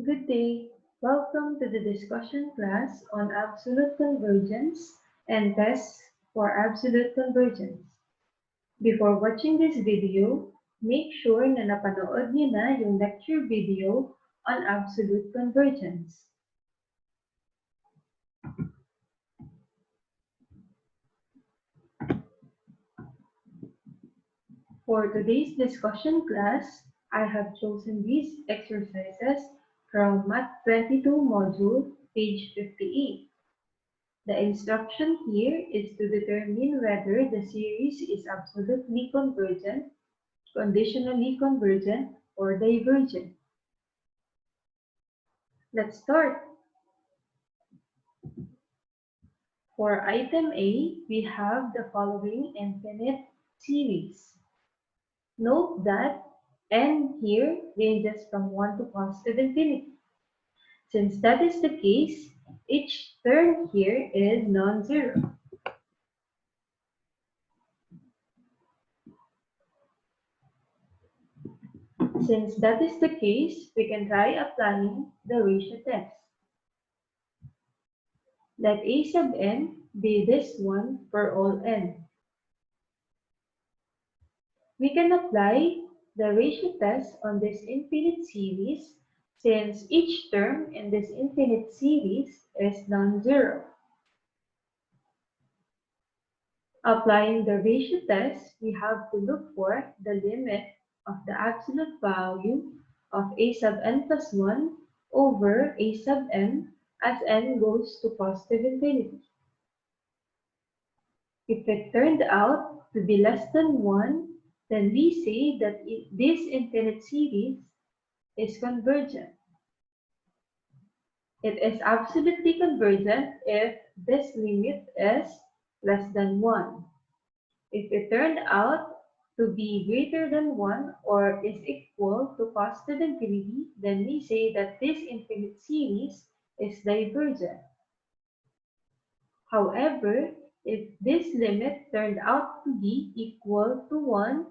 Good day. Welcome to the discussion class on absolute convergence and tests for absolute convergence. Before watching this video, make sure na napanood niyo na yung lecture video on absolute convergence. For today's discussion class, I have chosen these exercises from Math 22 module, page 58. The instruction here is to determine whether the series is absolutely convergent, conditionally convergent, or divergent. Let's start. For item A, we have the following infinite series. Note that n here ranges from 1 to positive infinity. Since that is the case, each term here is non-zero. Since that is the case, we can try applying the ratio test. Let a sub n be this one for all n. We can apply the ratio test on this infinite series since each term in this infinite series is non-zero. Applying the ratio test, we have to look for the limit of the absolute value of a sub n plus 1 over a sub n as n goes to positive infinity. If it turned out to be less than 1, then we say that this infinite series is convergent. It is absolutely convergent if this limit is less than 1. If it turned out to be greater than 1 or is equal to positive infinity, then we say that this infinite series is divergent. However, if this limit turned out to be equal to 1,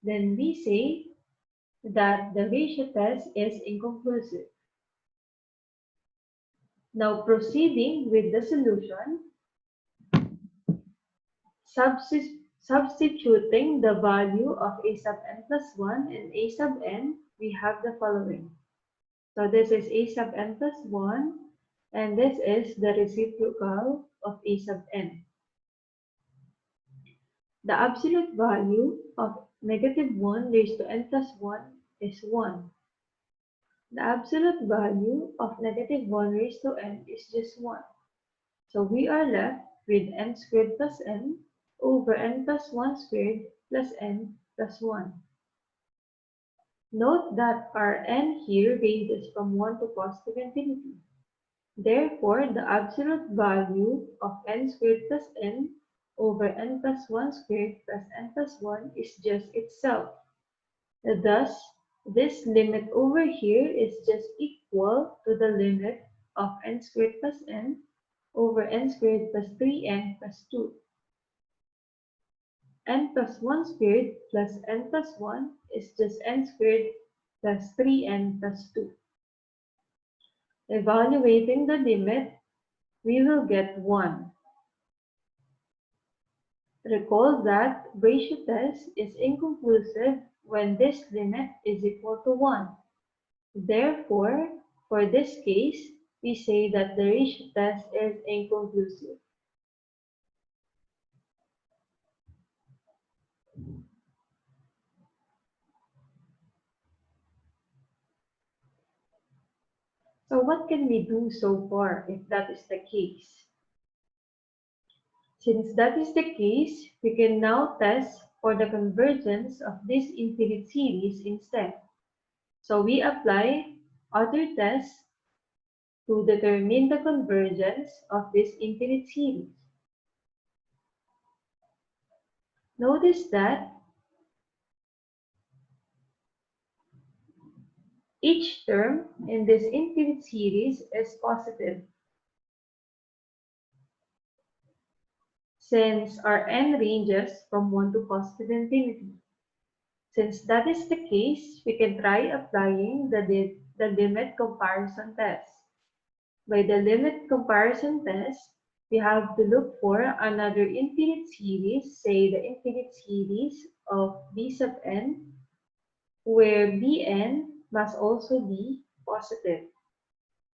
then we say that the ratio test is inconclusive. Now proceeding with the solution, substituting the value of a sub n plus 1 and a sub n, we have the following. So this is a sub n plus 1, and this is the reciprocal of a sub n. The absolute value of negative 1 raised to n plus 1 is 1. The absolute value of negative 1 raised to n is just 1. So we are left with n squared plus n over n plus 1 squared plus n plus 1. Note that our n here ranges from 1 to positive infinity. Therefore, the absolute value of n squared plus n over n plus 1 squared plus n plus 1 is just itself. Thus, this limit over here is just equal to the limit of n squared plus n over n squared plus 3n plus 2. N plus 1 squared plus n plus 1 is just n squared plus 3n plus 2. Evaluating the limit, we will get 1. Recall that ratio test is inconclusive when this limit is equal to 1. Therefore, for this case, we say that the ratio test is inconclusive. So what can we do so far if that is the case? Since that is the case, we can now test for the convergence of this infinite series instead. So we apply other tests to determine the convergence of this infinite series. Notice that each term in this infinite series is positive. Since our n ranges from 1 to positive infinity. Since that is the case, we can try applying the limit comparison test. By the limit comparison test, we have to look for another infinite series, say the infinite series of b sub n, where bn must also be positive.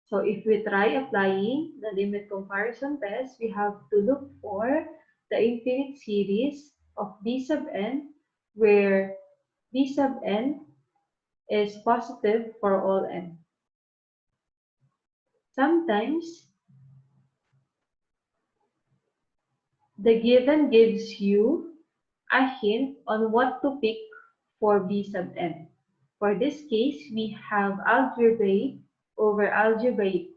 So if we try applying the limit comparison test, we have to look for the infinite series of b sub n, where b sub n is positive for all n. Sometimes the given gives you a hint on what to pick for b sub n. For this case, we have algebraic over algebraic.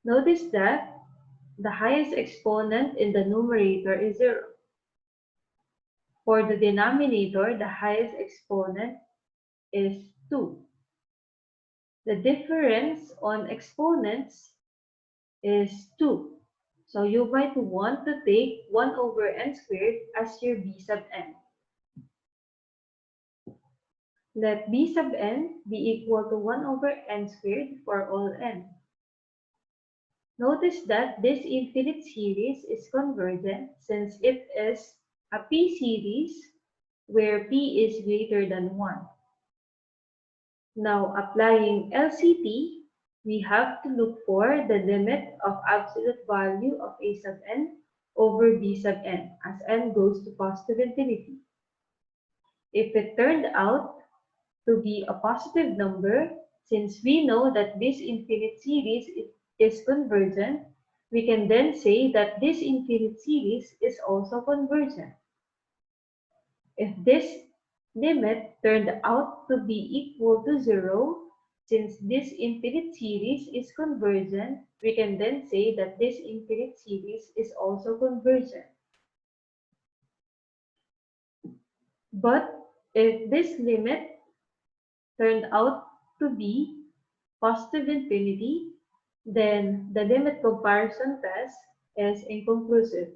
Notice that the highest exponent in the numerator is 0. For the denominator, the highest exponent is 2. The difference on exponents is 2. So you might want to take 1 over n squared as your b sub n. Let b sub n be equal to 1 over n squared for all n. Notice that this infinite series is convergent since it is a p-series where p is greater than 1. Now, applying LCT, we have to look for the limit of absolute value of a sub n over b sub n as n goes to positive infinity. If it turned out to be a positive number, since we know that this infinite series is convergent, we can then say that this infinite series is also convergent. If this limit turned out to be equal to 0, since this infinite series is convergent, we can then say that this infinite series is also convergent. But if this limit turned out to be positive infinity, then the limit comparison test is inconclusive.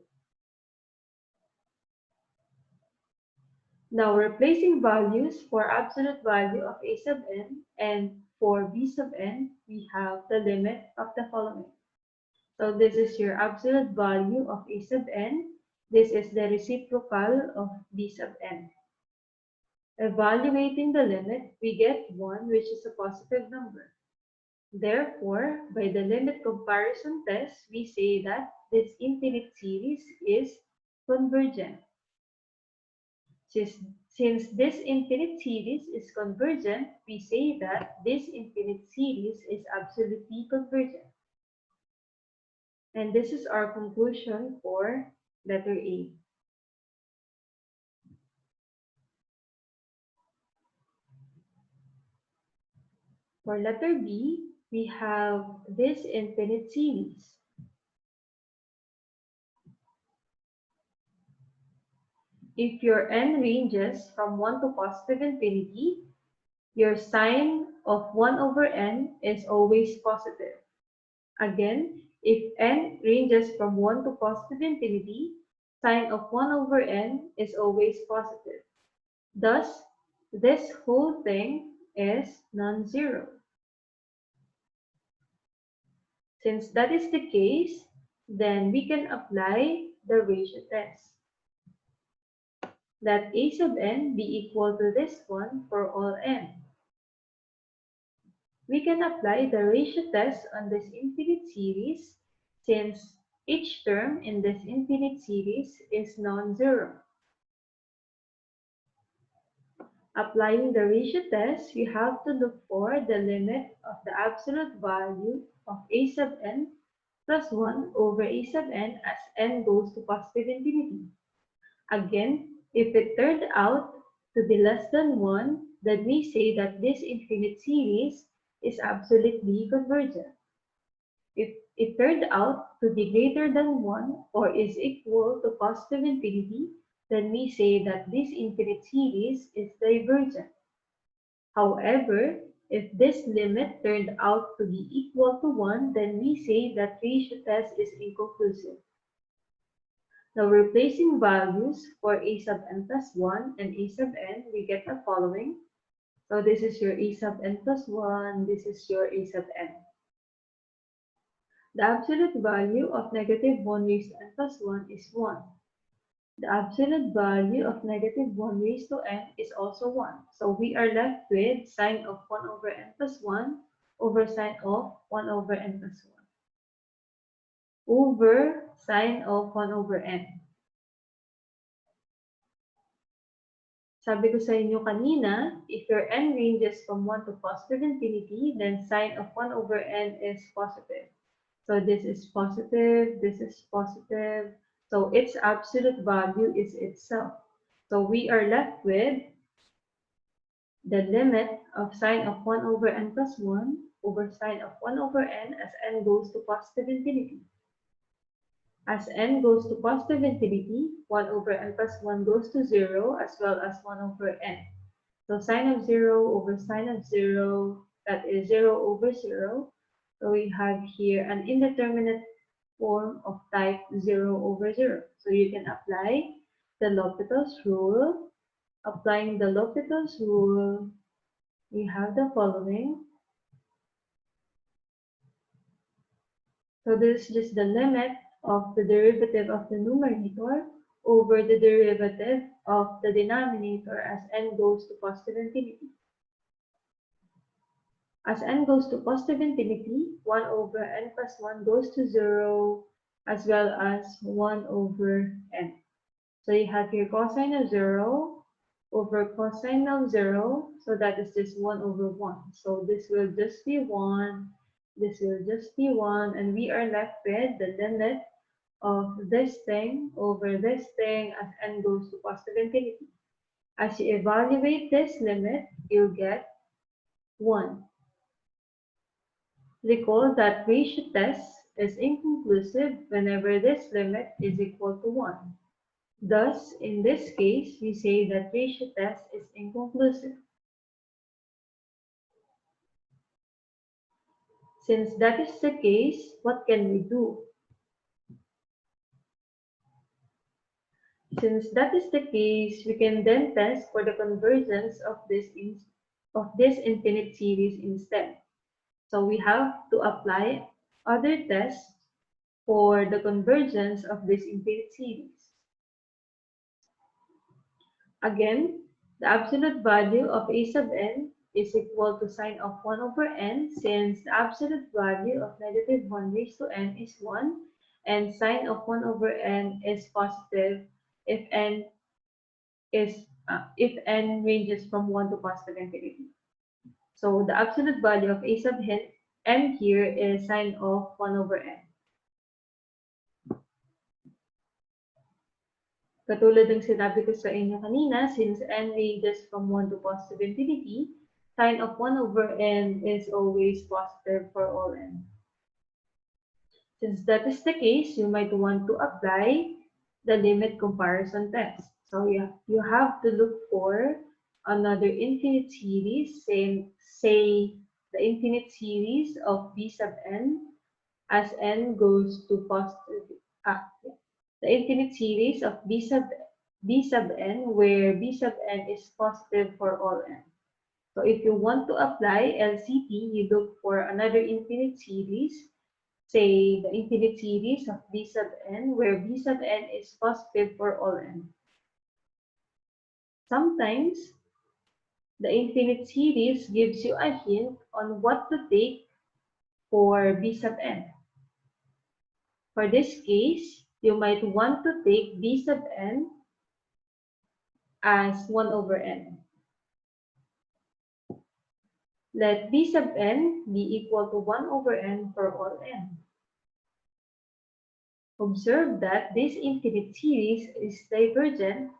Now, replacing values for absolute value of a sub n and for b sub n, we have the limit of the following. So this is your absolute value of a sub n. This is the reciprocal of b sub n. Evaluating the limit, we get 1, which is a positive number. Therefore, by the limit comparison test, we say that this infinite series is convergent. Since this infinite series is convergent, we say that this infinite series is absolutely convergent. And this is our conclusion for letter A. For letter B, we have this infinite series. If your n ranges from 1 to positive infinity, your sign of 1 over n is always positive. Again, if n ranges from 1 to positive infinity, sign of 1 over n is always positive. Thus, this whole thing is non-zero. Since that is the case, then we can apply the ratio test. Let a sub n be equal to this one for all n. We can apply the ratio test on this infinite series since each term in this infinite series is non-zero. Applying the ratio test, we have to look for the limit of the absolute value of a sub n plus 1 over a sub n as n goes to positive infinity. Again, if it turned out to be less than 1, then we say that this infinite series is absolutely convergent. If it turned out to be greater than 1 or is equal to positive infinity, then we say that this infinite series is divergent. However, if this limit turned out to be equal to 1, then we say that ratio test is inconclusive. Now, replacing values for a sub n plus 1 and a sub n, we get the following. So this is your a sub n plus 1, this is your a sub n. The absolute value of negative 1 raised to n plus 1 is 1. The absolute value of negative 1 raised to n is also 1. So we are left with sine of 1 over n plus 1 over sine of 1 over n plus 1 over sine of 1 over n. Sabi ko sa inyo kanina, if your n ranges from 1 to positive infinity, then sine of 1 over n is positive. So this is positive, this is positive. So its absolute value is itself. So we are left with the limit of sine of 1 over n plus 1 over sine of 1 over n as n goes to positive infinity. As n goes to positive infinity, 1 over n plus 1 goes to 0 as well as 1 over n. So sine of 0 over sine of 0, that is 0 over 0. So we have here an indeterminate form of type 0 over 0. So you can apply the L'Hopital's rule. Applying the L'Hopital's rule, we have the following. So this is just the limit of the derivative of the numerator over the derivative of the denominator as n goes to positive infinity. As n goes to positive infinity, 1 over n plus 1 goes to 0 as well as 1 over n. So you have here cosine of 0 over cosine of 0. So that is just 1 over 1. So this will just be 1. This will just be 1. And we are left with the limit of this thing over this thing as n goes to positive infinity. As you evaluate this limit, you'll get 1. Recall that ratio test is inconclusive whenever this limit is equal to 1. Thus, in this case, we say that ratio test is inconclusive. Since that is the case, what can we do? Since that is the case, we can then test for the convergence of this infinite series instead. So we have to apply other tests for the convergence of this infinite series. Again, the absolute value of a sub n is equal to sine of 1 over n, since the absolute value of negative 1 raised to n is 1, and sine of 1 over n is positive if n ranges from 1 to positive infinity. So the absolute value of a sub n here is sine of 1 over n. Katulad ng sinabi ko sa inyo kanina, since n ranges from 1 to positive infinity, sine of 1 over n is always positive for all n. Since that is the case, you might want to apply the limit comparison test. So you have to look for another infinite series, say the infinite series of b sub n as n goes to positive. The infinite series of b sub n where b sub n is positive for all n. So if you want to apply LCT, you look for another infinite series, say the infinite series of b sub n where b sub n is positive for all n. Sometimes the infinite series gives you a hint on what to take for b sub n. For this case, you might want to take b sub n as 1 over n. Let b sub n be equal to 1 over n for all n. Observe that this infinite series is divergent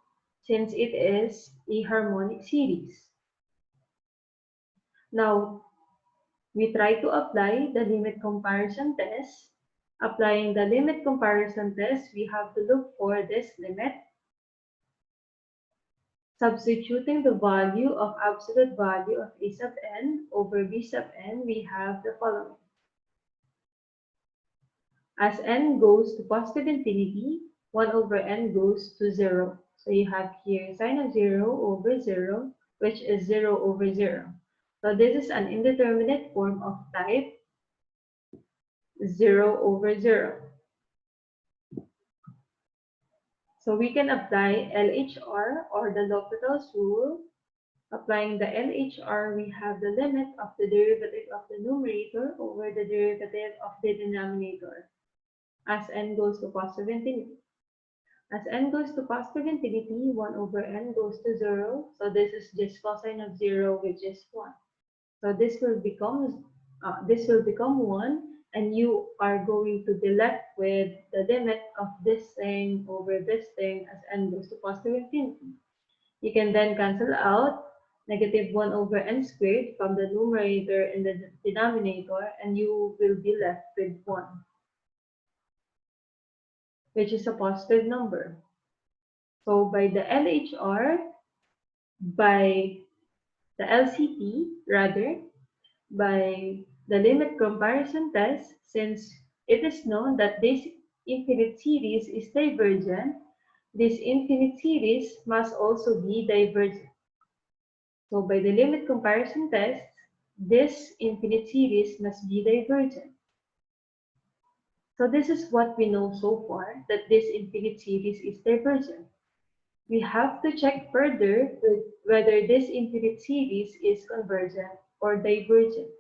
since it is a harmonic series. Now, we try to apply the limit comparison test. Applying the limit comparison test, we have to look for this limit. Substituting the value of absolute value of a sub n over b sub n, we have the following. As n goes to positive infinity, 1 over n goes to 0. So you have here sine of 0 over 0, which is 0 over 0. So this is an indeterminate form of type 0 over 0. So we can apply LHR or the L'Hopital's rule. Applying the LHR, we have the limit of the derivative of the numerator over the derivative of the denominator as n goes to positive infinity. As n goes to positive infinity, 1 over n goes to 0. So this is just cosine of 0, which is 1. So this will become 1, and you are going to be left with the limit of this thing over this thing as n goes to positive infinity. You can then cancel out negative 1 over n squared from the numerator and the denominator, and you will be left with 1, which is a positive number. So by the LHR, by the LCT, rather, by the limit comparison test, since it is known that this infinite series is divergent, this infinite series must also be divergent. So by the limit comparison test, this infinite series must be divergent. So this is what we know so far, that this infinite series is divergent. We have to check further with whether this infinite series is convergent or divergent.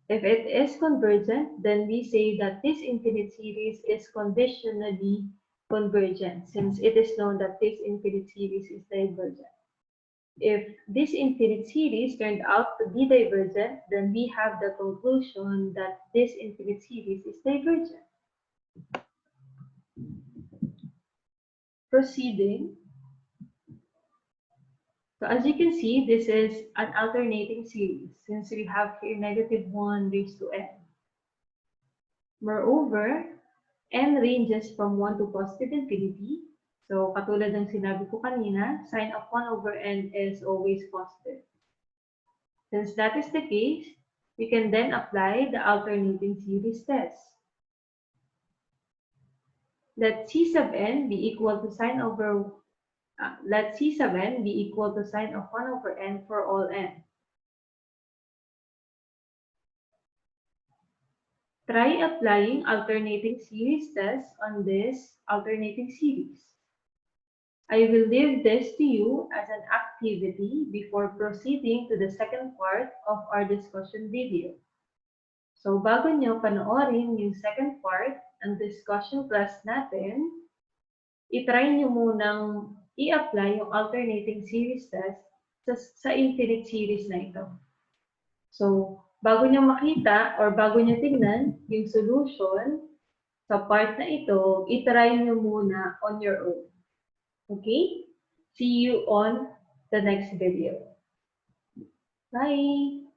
If it is convergent, then we say that this infinite series is conditionally convergent, since it is known that this infinite series is divergent. If this infinite series turned out to be divergent, then we have the conclusion that this infinite series is divergent. Proceeding. So as you can see, this is an alternating series since we have here negative 1 raised to n. Moreover, n ranges from 1 to positive infinity. So katulad ng sinabi ko kanina, sine of 1 over n is always positive. Since that is the case, we can then apply the alternating series test. Let c sub n be equal to sine of 1 over n for all n. Try applying alternating series test on this alternating series. I will leave this to you as an activity before proceeding to the second part of our discussion video. So bago nyo panoorin yung second part ng discussion class natin, itry nyo munang i-apply yung alternating series test sa infinite series na ito. So, bago nyo makita or bago nyo tingnan yung solution sa part na ito, itry nyo muna on your own. Okay? See you on the next video. Bye!